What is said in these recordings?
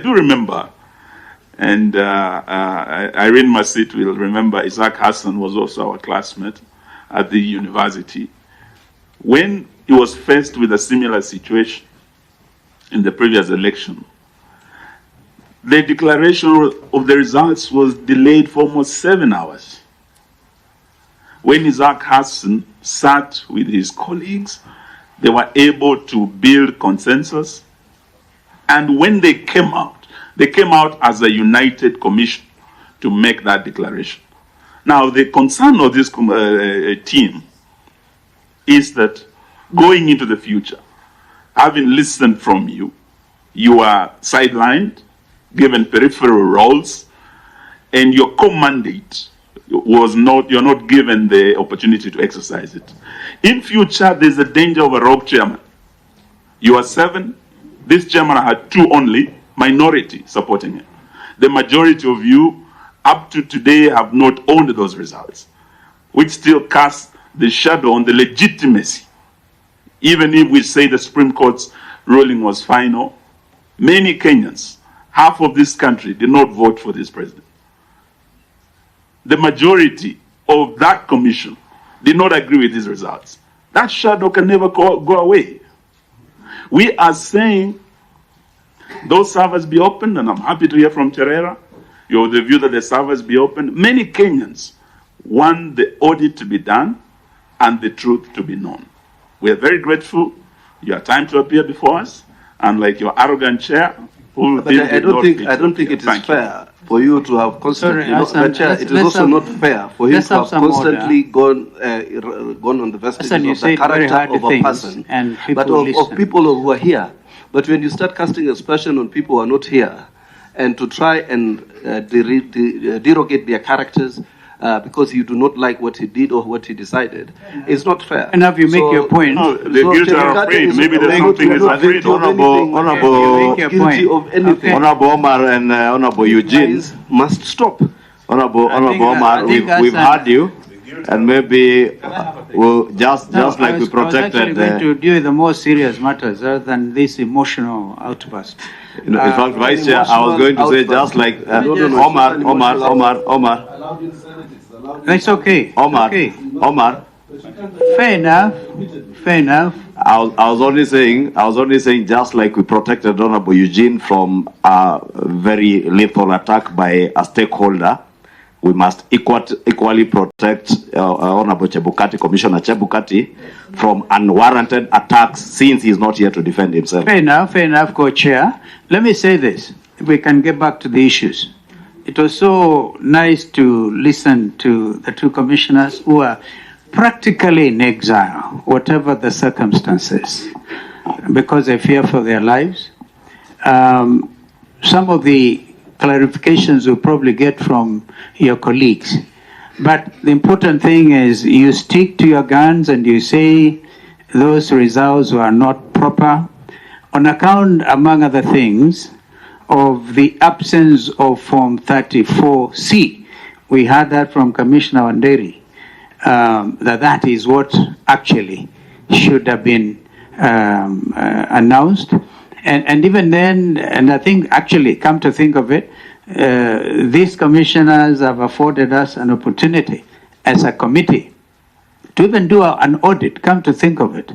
do remember, and Irene Masit will remember, Isaac Hassan was also our classmate at the university. When he was faced with a similar situation in the previous election, the declaration of the results was delayed for almost 7 hours. When Isaac Hassan sat with his colleagues, they were able to build consensus. And when they came out as a united commission to make that declaration. Now, the concern of this team is that going into the future, having listened from you, you are sidelined, given peripheral roles, and your co-mandate was not, you're not given the opportunity to exercise it. In future, there's a danger of a rogue chairman. You are 7, this chairman had 2 only, minority supporting him. The majority of you, up to today, have not owned those results, which still cast the shadow on the legitimacy. Even if we say the Supreme Court's ruling was final, many Kenyans, half of this country, did not vote for this president. The majority of that commission did not agree with these results. That shadow can never go away. We are saying those servers be opened, and I'm happy to hear from Terera, you have the view that the servers be opened. Many Kenyans want the audit to be done and the truth to be known. We are very grateful. You have time to appear before us, and like your arrogant chair, who but I don't think it is fair for you to have constantly. It is also not fair for you to have constantly gone on the vestiges of the character of a person, but of people who are here. But when you start casting aspersion on people who are not here, and to try and derogate their characters because you do not like what he did or what he decided, it's not fair. And if you make your point, no, the guilty are afraid. Maybe there's something is afraid. Honorable Omar and Honorable Eugene must stop. Honorable Omar, we've had you. And maybe we'll just like we protected. I was actually going to deal with the more serious matters rather than this emotional outburst. In fact, Vice Chair, I was going to say just like Omar. It's okay. Omar. Fair enough. I was only saying just like we protected Honorable Eugene from a very lethal attack by a stakeholder, we must equally protect Honorable Chebukati, Commissioner Chebukati, from unwarranted attacks since he's not here to defend himself. Fair enough, Co-Chair. Let me say this, if we can get back to the issues. It was so nice to listen to the 2 commissioners who are practically in exile, whatever the circumstances, because they fear for their lives. Some of the clarifications you'll probably get from your colleagues. But the important thing is you stick to your guns and you say those results were not proper on account, among other things, of the absence of Form 34C. We heard that from Commissioner Wanderi, that is what actually should have been announced. And even then, and I think actually, come to think of it, these commissioners have afforded us an opportunity as a committee to even do an audit, come to think of it.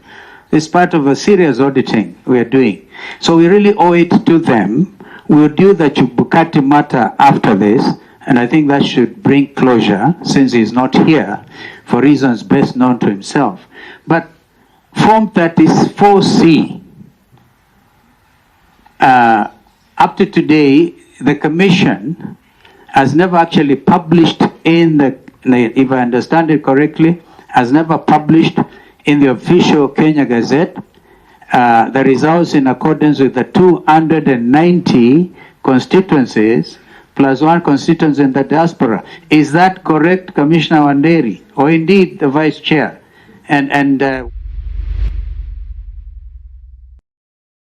It's part of a serious auditing we are doing. So we really owe it to them. We'll do the Chebukati matter after this, and I think that should bring closure since he's not here for reasons best known to himself. But Form 34C, up to today, the Commission has never actually published in the, if I understand it correctly, has never published in the official Kenya Gazette the results in accordance with the 290 constituencies plus 1 constituency in the diaspora. Is that correct, Commissioner Wanderi, or indeed the Vice Chair? And